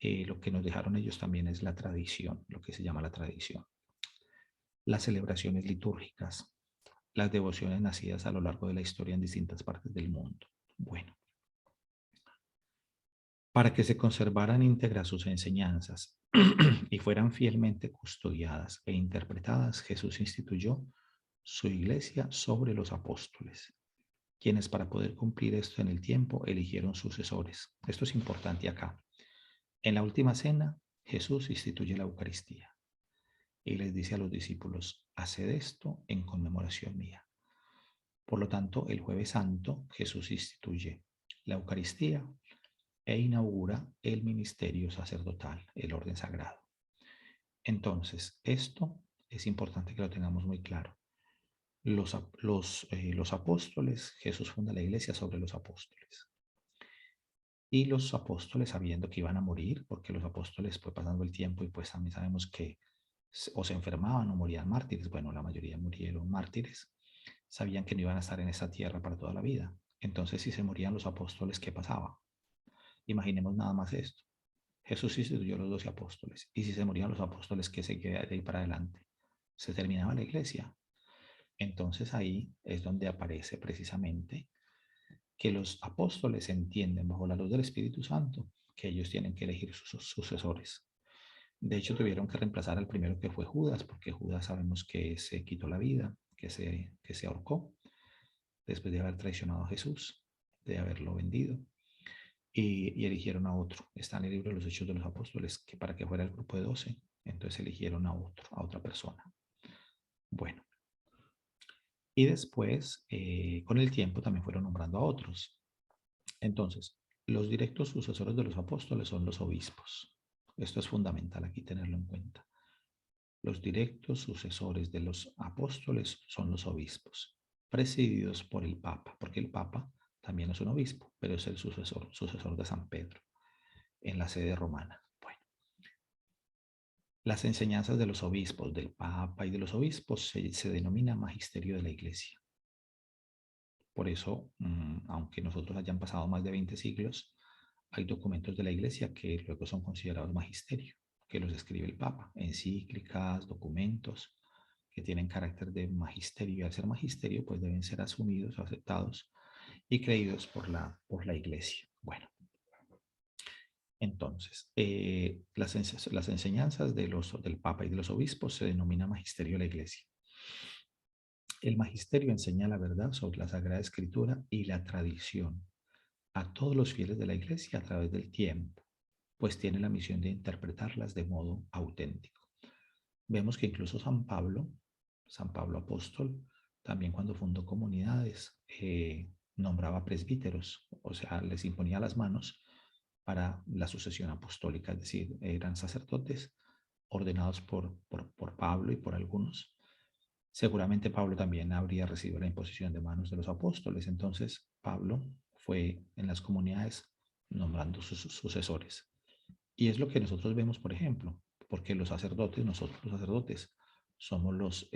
lo que nos dejaron ellos también es la tradición, lo que se llama la tradición. Las celebraciones litúrgicas, las devociones nacidas a lo largo de la historia en distintas partes del mundo. Bueno, para que se conservaran íntegras sus enseñanzas y fueran fielmente custodiadas e interpretadas, Jesús instituyó su iglesia sobre los apóstoles, quienes para poder cumplir esto en el tiempo eligieron sucesores. Esto es importante acá. En la última cena, Jesús instituye la Eucaristía y les dice a los discípulos, haced esto en conmemoración mía. Por lo tanto, el Jueves Santo, Jesús instituye la Eucaristía e inaugura el ministerio sacerdotal, el orden sagrado. Entonces, esto es importante que lo tengamos muy claro. Los apóstoles, Jesús funda la iglesia sobre los apóstoles. Y los apóstoles, sabiendo que iban a morir, porque los apóstoles, pues pasando el tiempo, y pues también sabemos que o se enfermaban o morían mártires, bueno, la mayoría murieron mártires, sabían que no iban a estar en esa tierra para toda la vida. Entonces, si se morían los apóstoles, ¿qué pasaba? Imaginemos nada más esto. Jesús instituyó los 12 apóstoles. Y si se morían los apóstoles, ¿qué se queda de ahí para adelante? Se terminaba la iglesia. Entonces ahí es donde aparece precisamente que los apóstoles entienden bajo la luz del Espíritu Santo que ellos tienen que elegir sus sucesores. De hecho, tuvieron que reemplazar al primero, que fue Judas, porque Judas sabemos que se quitó la vida, que se ahorcó después de haber traicionado a Jesús, de haberlo vendido. Y eligieron a otro. Está en el libro de los Hechos de los Apóstoles, que para que fuera el grupo de 12, entonces eligieron a otro, a otra persona. Bueno, y después, con el tiempo, también fueron nombrando a otros. Entonces, los directos sucesores de los apóstoles son los obispos. Esto es fundamental aquí tenerlo en cuenta. Los directos sucesores de los apóstoles son los obispos, presididos por el Papa, porque el Papa también es un obispo, pero es el sucesor de San Pedro en la sede romana. Bueno, las enseñanzas de los obispos, del Papa y de los obispos se denomina magisterio de la Iglesia. Por eso, aunque nosotros hayan pasado más de 20 siglos, hay documentos de la Iglesia que luego son considerados magisterio, que los escribe el Papa, encíclicas, documentos que tienen carácter de magisterio, y al ser magisterio pues deben ser asumidos, aceptados y creídos por la Iglesia. Bueno, entonces, las enseñanzas del Papa y de los obispos se denomina magisterio de la Iglesia. El magisterio enseña la verdad sobre la Sagrada Escritura y la tradición a todos los fieles de la Iglesia a través del tiempo, pues tiene la misión de interpretarlas de modo auténtico. Vemos que incluso San Pablo apóstol, también cuando fundó comunidades, nombraba presbíteros, o sea, les imponía las manos para la sucesión apostólica, es decir, eran sacerdotes ordenados por Pablo y por algunos. Seguramente Pablo también habría recibido la imposición de manos de los apóstoles, entonces Pablo fue en las comunidades nombrando sus sucesores. Y es lo que nosotros vemos, por ejemplo, porque nosotros los sacerdotes, somos los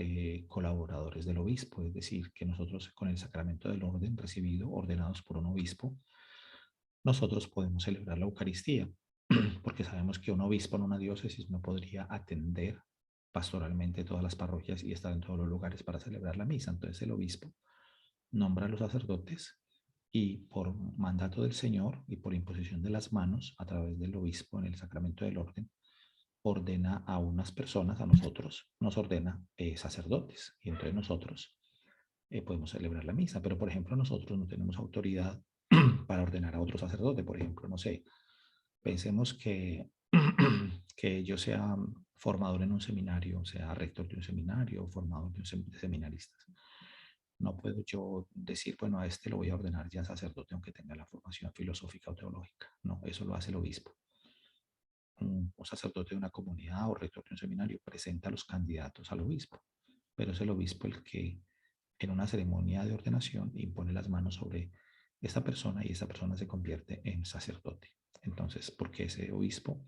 colaboradores del obispo, es decir, que nosotros con el sacramento del orden recibido, ordenados por un obispo, nosotros podemos celebrar la Eucaristía, porque sabemos que un obispo en una diócesis no podría atender pastoralmente todas las parroquias y estar en todos los lugares para celebrar la misa. Entonces el obispo nombra a los sacerdotes y por mandato del Señor y por imposición de las manos a través del obispo en el sacramento del orden, ordena a unas personas, a nosotros, nos ordena sacerdotes y entre nosotros podemos celebrar la misa, pero por ejemplo nosotros no tenemos autoridad para ordenar a otro sacerdote, por ejemplo, no sé, pensemos que, que yo sea formador en un seminario, sea rector de un seminario o formador de seminaristas. No puedo yo decir, bueno, a este lo voy a ordenar ya sacerdote aunque tenga la formación filosófica o teológica. No, eso lo hace el obispo. Un sacerdote de una comunidad o rector de un seminario presenta a los candidatos al obispo, pero es el obispo el que en una ceremonia de ordenación impone las manos sobre esta persona y esta persona se convierte en sacerdote. Entonces, porque ese obispo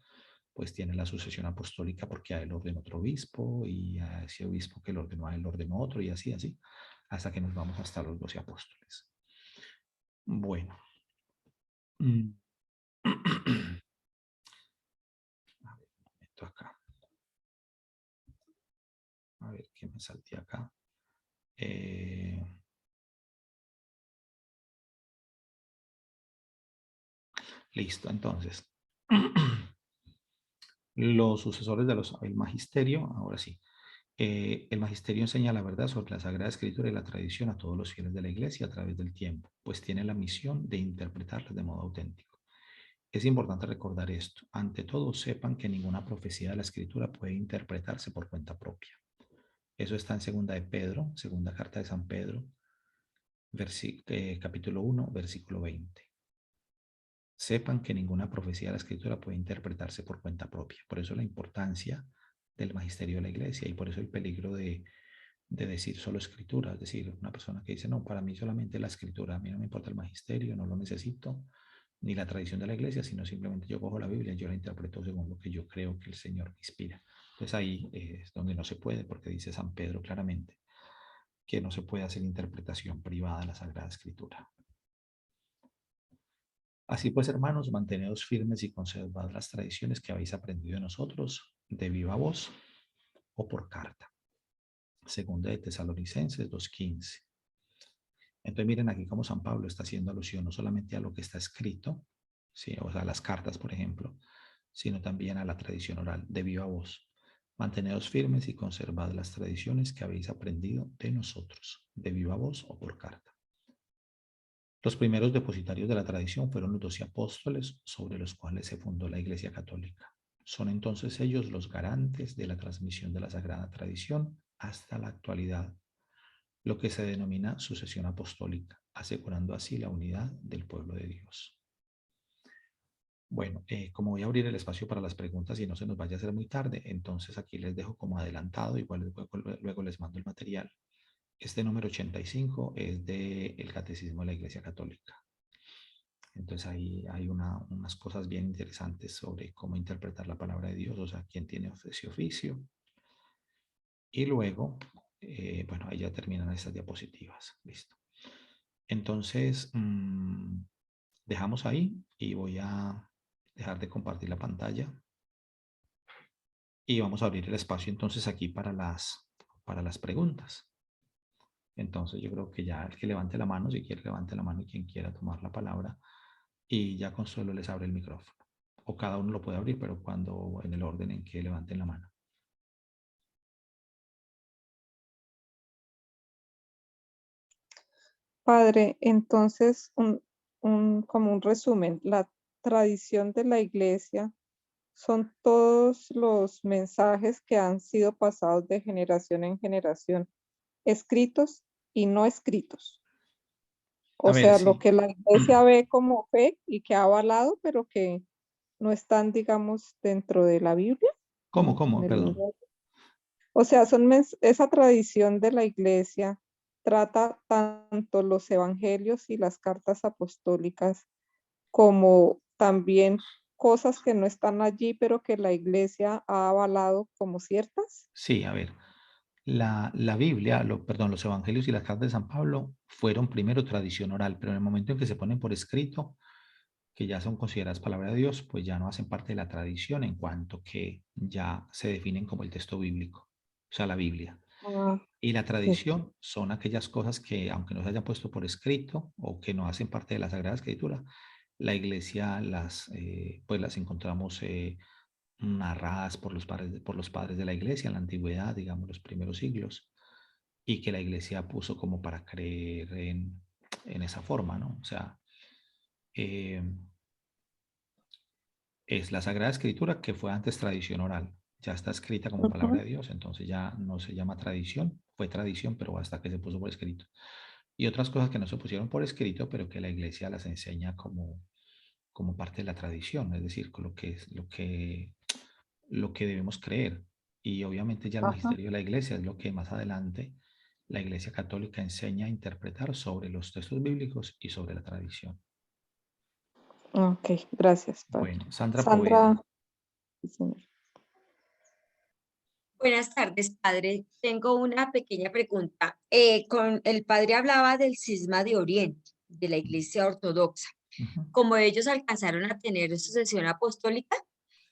pues tiene la sucesión apostólica porque a él ordenó otro obispo y a ese obispo que lo ordenó a él ordenó otro y así, así, hasta que nos vamos hasta los 12 apóstoles. Bueno. A ver, un momento acá. A ver, ¿qué me salté acá? Listo, entonces. Los sucesores el magisterio, ahora sí. El magisterio enseña la verdad sobre la Sagrada Escritura y la tradición a todos los fieles de la Iglesia a través del tiempo, pues tiene la misión de interpretarlas de modo auténtico. Es importante recordar esto. Ante todo, sepan que ninguna profecía de la Escritura puede interpretarse por cuenta propia. Eso está en segunda de Pedro, segunda carta de San Pedro, capítulo 1, versículo 20. Sepan que ninguna profecía de la Escritura puede interpretarse por cuenta propia. Por eso la importancia del magisterio de la Iglesia y por eso el peligro de decir solo Escritura. Es decir, una persona que dice, no, para mí solamente la Escritura, a mí no me importa el magisterio, no lo necesito, ni la tradición de la Iglesia, sino simplemente yo cojo la Biblia y yo la interpreto según lo que yo creo que el Señor me inspira. Entonces ahí es donde no se puede, porque dice San Pedro claramente que no se puede hacer interpretación privada de la Sagrada Escritura. Así pues, hermanos, manteneos firmes y conservad las tradiciones que habéis aprendido de nosotros, de viva voz o por carta. Segunda de Tesalonicenses 2:15. Entonces miren aquí cómo San Pablo está haciendo alusión no solamente a lo que está escrito, ¿sí? O sea, a las cartas, por ejemplo, sino también a la tradición oral de viva voz. Manteneos firmes y conservad las tradiciones que habéis aprendido de nosotros, de viva voz o por carta. Los primeros depositarios de la tradición fueron los 12 apóstoles sobre los cuales se fundó la Iglesia Católica. Son entonces ellos los garantes de la transmisión de la Sagrada Tradición hasta la actualidad, lo que se denomina sucesión apostólica, asegurando así la unidad del pueblo de Dios. Bueno, como voy a abrir el espacio para las preguntas y no se nos vaya a hacer muy tarde, entonces aquí les dejo como adelantado, igual luego les mando el material. Este número 85 es del Catecismo de la Iglesia Católica. Entonces ahí hay unas cosas bien interesantes sobre cómo interpretar la palabra de Dios, o sea, quién tiene ese oficio. Y luego, bueno, ahí ya terminan estas diapositivas. Listo. Entonces, dejamos ahí y voy a dejar de compartir la pantalla. Y vamos a abrir el espacio entonces aquí para las preguntas. Entonces yo creo que ya el que levante la mano, si quiere levante la mano y quien quiera tomar la palabra. Y ya Consuelo les abre el micrófono. O cada uno lo puede abrir, pero cuando en el orden en que levanten la mano. Padre, entonces, como un resumen, la tradición de la iglesia son todos los mensajes que han sido pasados de generación en generación, escritos y no escritos. A O ver, sea, lo sí. que la iglesia ve como fe y que ha avalado, pero que no están, digamos, dentro de la Biblia. ¿Cómo? en el Perdón. libro. O sea, esa tradición de la iglesia trata tanto los evangelios y las cartas apostólicas como también cosas que no están allí, pero que la iglesia ha avalado como ciertas. Sí, a ver. La Biblia, los evangelios y las cartas de San Pablo fueron primero tradición oral, pero en el momento en que se ponen por escrito, que ya son consideradas palabra de Dios, pues ya no hacen parte de la tradición en cuanto que ya se definen como el texto bíblico, o sea, la Biblia. Ah, Y la sí. tradición son aquellas cosas que, aunque no se hayan puesto por escrito o que no hacen parte de la Sagrada Escritura, la iglesia pues las encontramos narradas por los padres de la iglesia en la antigüedad, digamos, los primeros siglos, y que la iglesia puso como para creer en esa forma, ¿no? O sea, eh, es la Sagrada Escritura que fue antes tradición oral, ya está escrita como palabra Ujú. de Dios, entonces ya no se llama tradición, fue tradición, pero hasta que se puso por escrito. Y otras cosas que no se pusieron por escrito, pero que la iglesia las enseña como parte de la tradición, es decir, con lo que es lo que debemos creer. Y obviamente ya el Ajá. magisterio de la iglesia es lo que más adelante la iglesia católica enseña a interpretar sobre los textos bíblicos y sobre la tradición. Ok, gracias, padre. Bueno, Sandra Poveda. Sandra, sí, señor. Buenas tardes, padre. Tengo una pequeña pregunta. Con el padre hablaba del cisma de Oriente, de la Iglesia Ortodoxa. Ujú. Como ellos alcanzaron a tener sucesión apostólica,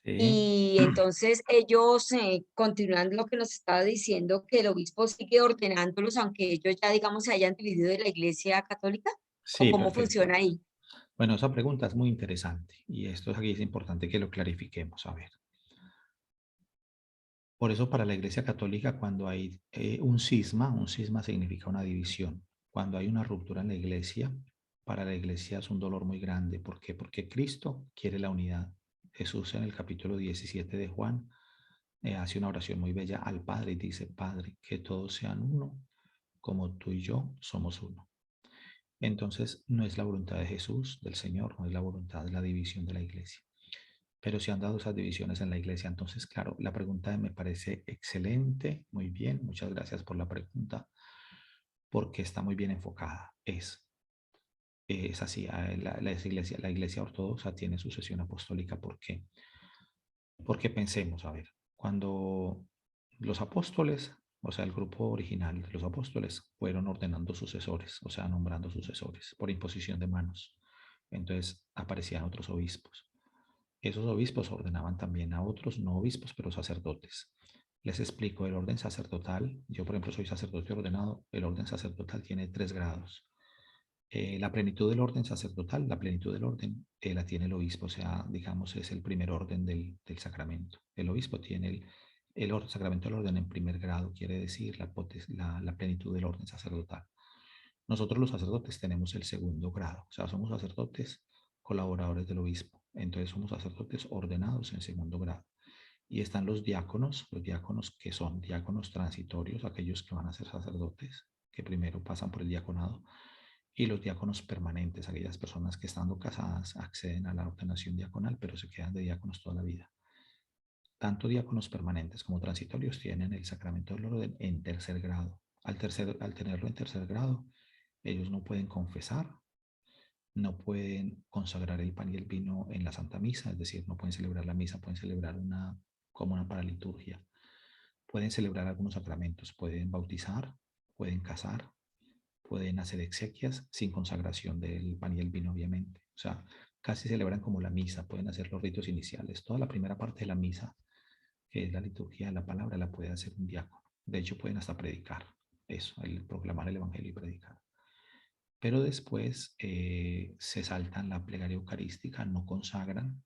Sí, y entonces ellos continúan lo que nos estaba diciendo, que el obispo sigue ordenándolos, aunque ellos ya, digamos, se hayan dividido de la Iglesia Católica, ¿o sí, cómo perfecto. funciona ahí? Bueno, esa pregunta es muy interesante y esto aquí es importante que lo clarifiquemos. A ver, por eso para la Iglesia Católica cuando hay un cisma significa una división. Cuando hay una ruptura en la Iglesia, para la Iglesia es un dolor muy grande. ¿Por qué? Porque Cristo quiere la unidad. Jesús en el capítulo 17 de Juan hace una oración muy bella al Padre y dice, Padre, que todos sean uno, como tú y yo somos uno. Entonces, no es la voluntad de Jesús, del Señor, no es la voluntad de la división de la iglesia. Pero se han dado esas divisiones en la iglesia. Entonces, claro, la pregunta me parece excelente, muy bien, muchas gracias por la pregunta, porque está muy bien enfocada. Es así, la iglesia ortodoxa tiene sucesión apostólica. ¿Por qué? Porque pensemos, a ver, cuando los apóstoles, o sea, el grupo original de los apóstoles, fueron ordenando sucesores, o sea, nombrando sucesores por imposición de manos. Entonces aparecían otros obispos. Esos obispos ordenaban también a otros, no obispos, pero sacerdotes. Les explico el orden sacerdotal. Yo, por ejemplo, soy sacerdote ordenado. El orden sacerdotal tiene 3 grados. La plenitud del orden sacerdotal, la plenitud del orden la tiene el obispo, o sea, digamos, es el primer orden del sacramento. El obispo tiene el sacramento del orden en primer grado, quiere decir la plenitud del orden sacerdotal. Nosotros los sacerdotes tenemos el segundo grado, o sea, somos sacerdotes colaboradores del obispo, entonces somos sacerdotes ordenados en segundo grado. Y están los diáconos que son diáconos transitorios, aquellos que van a ser sacerdotes, que primero pasan por el diaconado, y los diáconos permanentes, aquellas personas que estando casadas acceden a la ordenación diaconal, pero se quedan de diáconos toda la vida. Tanto diáconos permanentes como transitorios tienen el sacramento del orden en tercer grado. Al tenerlo en tercer grado, ellos no pueden confesar, no pueden consagrar el pan y el vino en la Santa Misa, es decir, no pueden celebrar la misa, pueden celebrar como una paraliturgia. Pueden celebrar algunos sacramentos, pueden bautizar, pueden casar, pueden hacer exequias sin consagración del pan y el vino, obviamente. O sea, casi celebran como la misa, pueden hacer los ritos iniciales. Toda la primera parte de la misa, que es la liturgia de la palabra, la puede hacer un diácono. De hecho, pueden hasta predicar eso, el proclamar el evangelio y predicar. Pero después se saltan la plegaria eucarística, no consagran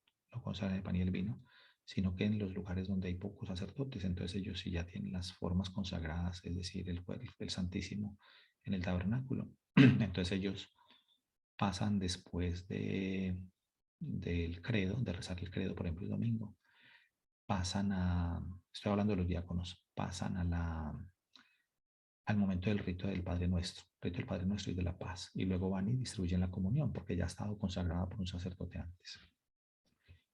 el pan y el vino, sino que en los lugares donde hay pocos sacerdotes, entonces ellos sí ya tienen las formas consagradas, es decir, el Santísimo en el tabernáculo. Entonces ellos pasan después del credo, de rezar el credo, por ejemplo, el domingo, estoy hablando de los diáconos, pasan al momento del rito del Padre Nuestro, rito del Padre Nuestro y de la paz, y luego van y distribuyen la comunión porque ya ha estado consagrada por un sacerdote antes.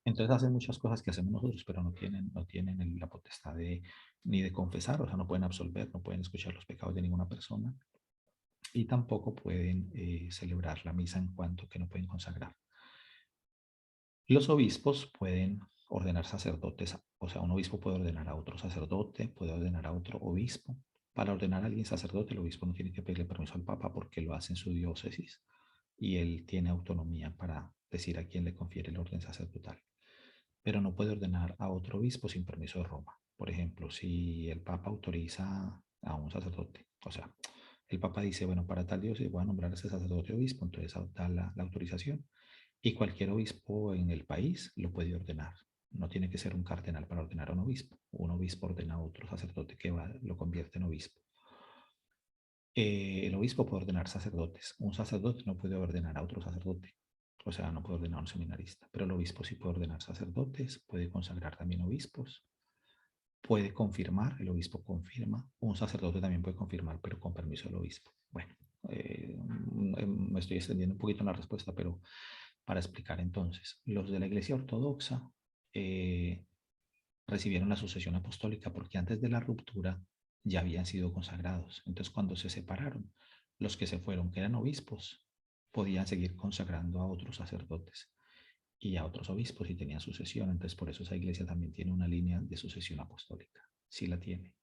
Entonces hacen muchas cosas que hacemos nosotros, pero no tienen la potestad ni de confesar, o sea, no pueden absolver, no pueden escuchar los pecados de ninguna persona y tampoco pueden celebrar la misa en cuanto que no pueden consagrar. Los obispos pueden ordenar sacerdotes, o sea, un obispo puede ordenar a otro sacerdote, puede ordenar a otro obispo. Para ordenar a alguien sacerdote, el obispo no tiene que pedirle permiso al Papa porque lo hace en su diócesis y él tiene autonomía para decir a quién le confiere el orden sacerdotal. Pero no puede ordenar a otro obispo sin permiso de Roma. Por ejemplo, si el Papa autoriza a un sacerdote. O sea, el Papa dice, bueno, para tal diócesis voy a nombrar a ese sacerdote obispo, entonces da la autorización. Y cualquier obispo en el país lo puede ordenar. No tiene que ser un cardenal para ordenar a un obispo. Un obispo ordena a otro sacerdote que lo convierte en obispo. El obispo puede ordenar sacerdotes. Un sacerdote no puede ordenar a otro sacerdote. O sea, no puede ordenar a un seminarista. Pero el obispo sí puede ordenar sacerdotes, puede consagrar también obispos, puede confirmar, el obispo confirma. Un sacerdote también puede confirmar, pero con permiso del obispo. Bueno, me estoy extendiendo un poquito en la respuesta, pero para explicar entonces, los de la Iglesia Ortodoxa recibieron la sucesión apostólica porque antes de la ruptura ya habían sido consagrados. Entonces, cuando se separaron, los que se fueron, que eran obispos, podían seguir consagrando a otros sacerdotes y a otros obispos y tenían sucesión. Entonces, por eso esa iglesia también tiene una línea de sucesión apostólica. Sí la tiene.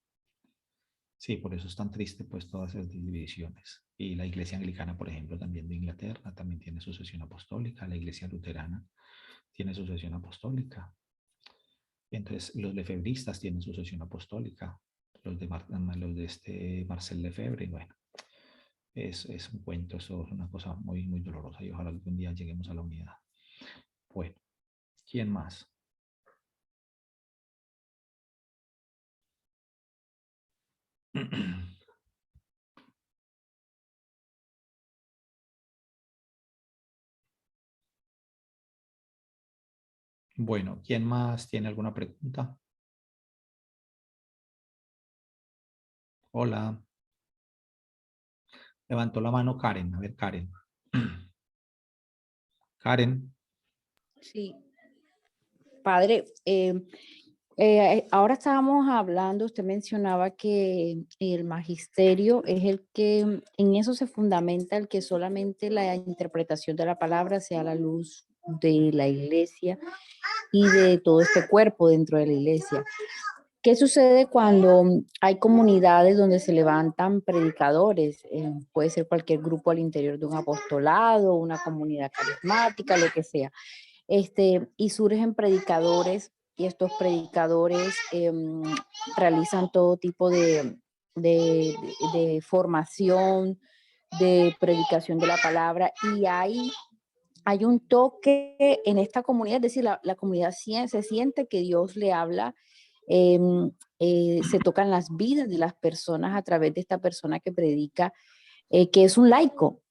Sí, por eso es tan triste pues todas esas divisiones. Y la iglesia anglicana, por ejemplo, también de Inglaterra, también tiene sucesión apostólica. La iglesia luterana tiene sucesión apostólica. Entonces, los lefebristas tienen sucesión apostólica. Los de Marcel Lefebvre, bueno, es un cuento, eso es una cosa muy, muy dolorosa y ojalá algún día lleguemos a la unidad. Bueno, ¿quién más? Bueno, ¿quién más tiene alguna pregunta? Hola. Levantó la mano Karen. A ver, Karen. Karen. Sí, padre, ahora estábamos hablando, usted mencionaba que el magisterio es el que, en eso se fundamenta el que solamente la interpretación de la palabra sea a la luz de la iglesia y de todo este cuerpo dentro de la iglesia. ¿Qué sucede cuando hay comunidades donde se levantan predicadores? Puede ser cualquier grupo al interior de un apostolado, una comunidad carismática, lo que sea. Y surgen predicadores y estos predicadores realizan todo tipo de formación, de predicación de la palabra y hay un toque en esta comunidad, es decir, la comunidad se siente que Dios le habla, se tocan las vidas de las personas a través de esta persona que predica, que es un laico.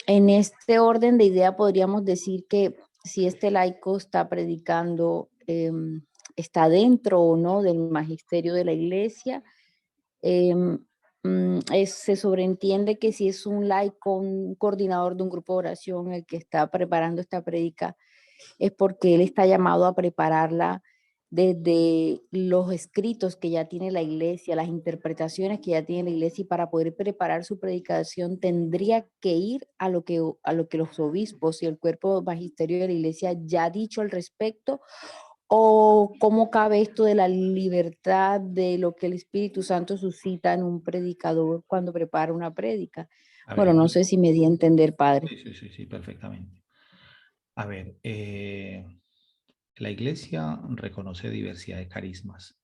En este orden de idea podríamos decir que si este laico está predicando, está dentro o no del magisterio de la iglesia, se sobreentiende que si es un laico, un coordinador de un grupo de oración, el que está preparando esta predica, es porque él está llamado a prepararla desde los escritos que ya tiene la iglesia, las interpretaciones que ya tiene la iglesia, y para poder preparar su predicación tendría que ir a lo que los obispos y el cuerpo magisterio de la iglesia ya ha dicho al respecto. ¿O cómo cabe esto de la libertad de lo que el Espíritu Santo suscita en un predicador cuando prepara una prédica? Bueno, no sé si me di a entender, padre. Sí, perfectamente. A ver, la iglesia reconoce diversidad de carismas.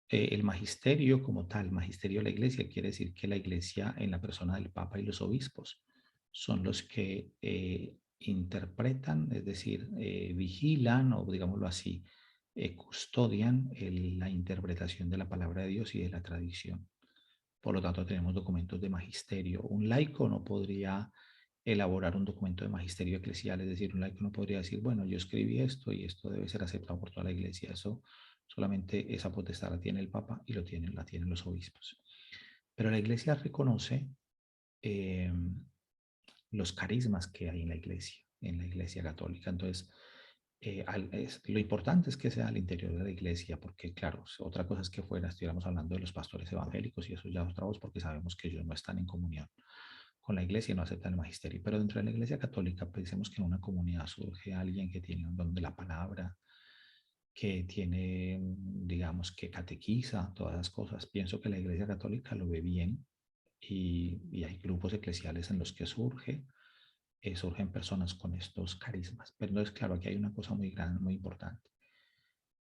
El magisterio como tal, magisterio de la iglesia, quiere decir que la iglesia en la persona del Papa y los obispos son los que interpretan, es decir, vigilan o digámoslo así, custodian la interpretación de la palabra de Dios y de la tradición. Por lo tanto, tenemos documentos de magisterio. Un laico no podría elaborar un documento de magisterio eclesial, es decir, un laico no podría decir, bueno, yo escribí esto y esto debe ser aceptado por toda la iglesia. Eso solamente esa potestad la tiene el Papa y la tienen los obispos. Pero la iglesia reconoce los carismas que hay en la iglesia católica. Entonces, lo importante es que sea al interior de la iglesia, porque claro, otra cosa es que fuera estuviéramos hablando de los pastores evangélicos y eso ya es otra voz, porque sabemos que ellos no están en comunión con la iglesia y no aceptan el magisterio. Pero dentro de la iglesia católica, pensemos que en una comunidad surge alguien que tiene un don de la palabra, que tiene, digamos, que catequiza todas las cosas. Pienso que la iglesia católica lo ve bien y hay grupos eclesiales en los que surgen personas con estos carismas. Pero entonces, claro, aquí hay una cosa muy grande, muy importante.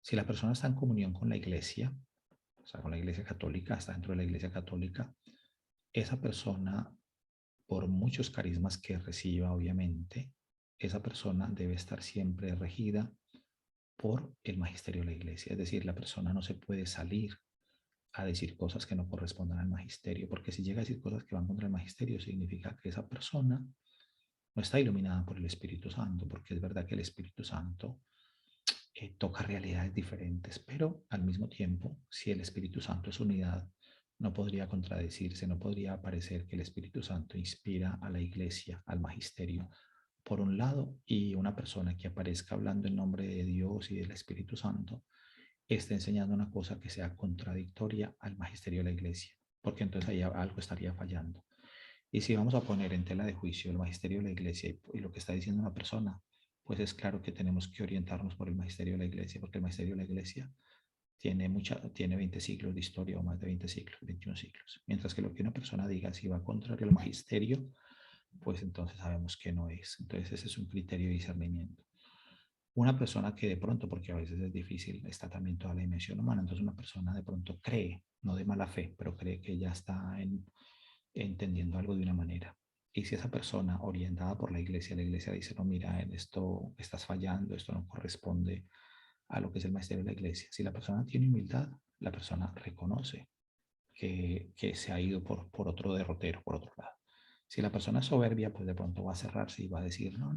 Si la persona está en comunión con la iglesia, o sea, con la Iglesia Católica, está dentro de la Iglesia Católica, esa persona, por muchos carismas que reciba, obviamente, esa persona debe estar siempre regida por el magisterio de la Iglesia. Es decir, la persona no se puede salir a decir cosas que no correspondan al magisterio, porque si llega a decir cosas que van contra el magisterio, significa que esa persona no está iluminada por el Espíritu Santo, porque es verdad que el Espíritu Santo toca realidades diferentes, pero al mismo tiempo, si el Espíritu Santo es unidad, no podría contradecirse, no podría parecer que el Espíritu Santo inspira a la iglesia, al magisterio, por un lado, y una persona que aparezca hablando en nombre de Dios y del Espíritu Santo, esté enseñando una cosa que sea contradictoria al magisterio de la iglesia, porque entonces ahí algo estaría fallando. Y si vamos a poner en tela de juicio el magisterio de la iglesia y lo que está diciendo una persona, pues es claro que tenemos que orientarnos por el magisterio de la iglesia, porque el magisterio de la iglesia tiene 20 siglos de historia o más de 20 siglos, 21 siglos. Mientras que lo que una persona diga, si va contrario al magisterio, pues entonces sabemos que no es. Entonces ese es un criterio de discernimiento. Una persona que de pronto, porque a veces es difícil, está también toda la dimensión humana, entonces una persona de pronto cree, no de mala fe, pero cree que ya está entendiendo algo de una manera. Y si esa persona orientada por la iglesia dice, no, mira, en esto estás fallando, esto no corresponde a lo que es el magisterio de la iglesia. Si la persona tiene humildad, la persona reconoce que se ha ido por otro derrotero, por otro lado. Si la persona es soberbia, pues de pronto va a cerrarse y va a decir, no,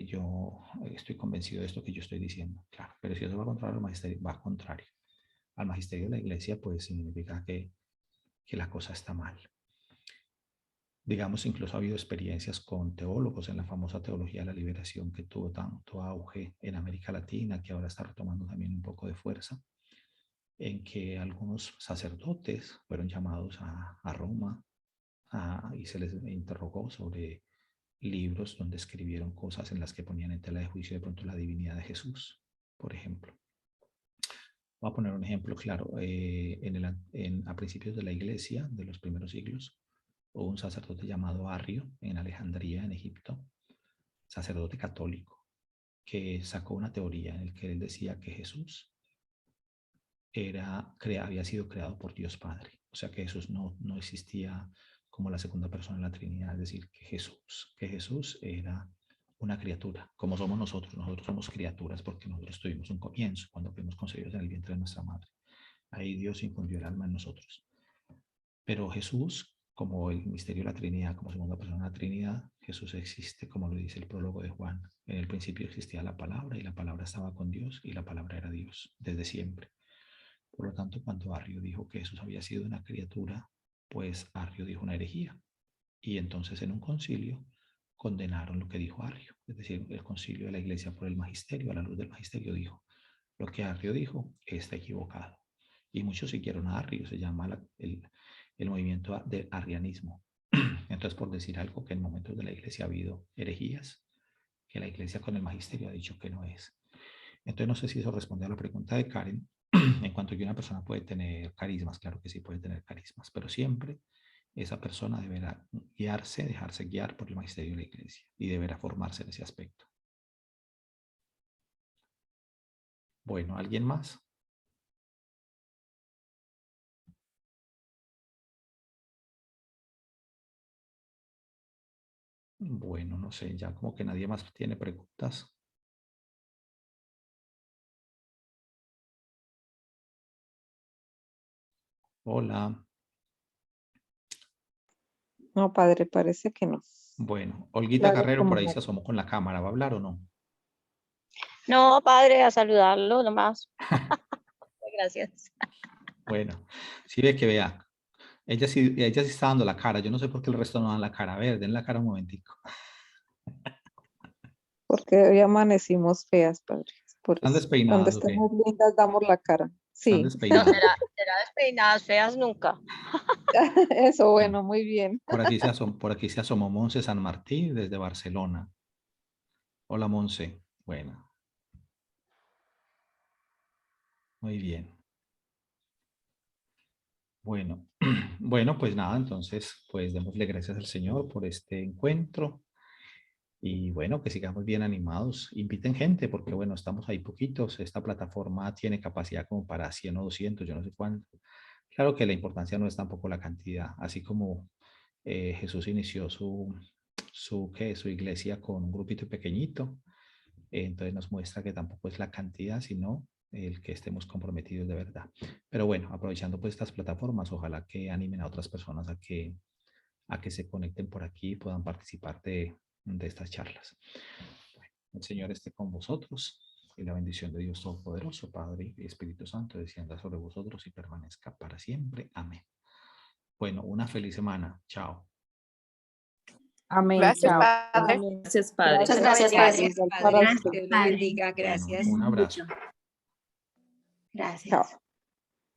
yo estoy convencido de esto que yo estoy diciendo. Claro, pero si eso va contrario al magisterio, va contrario al magisterio de la iglesia, pues significa que la cosa está mal. Digamos, incluso ha habido experiencias con teólogos en la famosa teología de la liberación que tuvo tanto auge en América Latina, que ahora está retomando también un poco de fuerza, en que algunos sacerdotes fueron llamados a Roma y se les interrogó sobre libros donde escribieron cosas en las que ponían en tela de juicio de pronto la divinidad de Jesús, por ejemplo. Voy a poner un ejemplo claro. A principios de la iglesia, de los primeros siglos, hubo un sacerdote llamado Arrio en Alejandría, en Egipto, sacerdote católico, que sacó una teoría en la que él decía que Jesús había sido creado por Dios Padre. O sea que Jesús no existía como la segunda persona de la Trinidad, es decir, que Jesús era una criatura, como somos nosotros. Nosotros somos criaturas porque nosotros tuvimos un comienzo cuando fuimos concebidos en el vientre de nuestra madre. Ahí Dios infundió el alma en nosotros. Pero Jesús, como el misterio de la Trinidad, como segunda persona de la Trinidad, Jesús existe, como lo dice el prólogo de Juan. En el principio existía la palabra y la palabra estaba con Dios y la palabra era Dios desde siempre. Por lo tanto, cuando Arrio dijo que Jesús había sido una criatura, pues Arrio dijo una herejía. Y entonces en un concilio condenaron lo que dijo Arrio. Es decir, el concilio de la iglesia por el magisterio, a la luz del magisterio, dijo, lo que Arrio dijo está equivocado. Y muchos siguieron a Arrio, se llama el movimiento del arrianismo. Entonces, por decir algo, que en momentos de la iglesia ha habido herejías, que la iglesia con el magisterio ha dicho que no es. Entonces, no sé si eso responde a la pregunta de Karen, en cuanto a que una persona puede tener carismas, claro que sí puede tener carismas, pero siempre esa persona deberá dejarse guiar por el magisterio de la iglesia y deberá formarse en ese aspecto. Bueno, ¿alguien más? Bueno, no sé, ya como que nadie más tiene preguntas. Hola. No, padre, parece que no. Bueno, Olguita Claro, Carrero por ahí como se asomó con la cámara. ¿Va a hablar o no? No, padre, a saludarlo nomás. Gracias. Bueno, sí ve que vea. Ella sí está dando la cara. Yo no sé por qué el resto no dan la cara. A ver, den la cara un momentico. porque hoy amanecimos feas, padre. Por ¿Están eso. Cuando despeinadas o qué? estamos lindas damos la cara. Están Sí, No, despeinadas. será despeinadas feas nunca. eso, Bueno, bueno, muy bien. por aquí se asomó Monse San Martín desde Barcelona. Hola, Monse. Bueno, muy bien. Bueno, bueno, pues nada, entonces, pues démosle gracias al Señor por este encuentro. Y bueno, que sigamos bien animados. Inviten gente, porque bueno, estamos ahí poquitos. Esta plataforma tiene capacidad como para 100 o 200, yo no sé cuánto. Claro que la importancia no es tampoco la cantidad, así como Jesús inició su iglesia con un grupito pequeñito, entonces nos muestra que tampoco es la cantidad, sino el que estemos comprometidos de verdad. Pero bueno, aprovechando pues estas plataformas, ojalá que animen a otras personas a que se conecten por aquí y puedan participar de estas charlas. Bueno, el Señor esté con vosotros y la bendición de Dios Todopoderoso, Padre y Espíritu Santo, descienda sobre vosotros y permanezca para siempre. Amén. Bueno, una feliz semana. Chao. Amén. Gracias, Chao. Padre. Gracias, Padre. Muchas gracias, Padre. Gracias, Igual Padre. para Que usted. Dios lo bendiga. Bueno, Gracias. un abrazo. Gracias. Chao.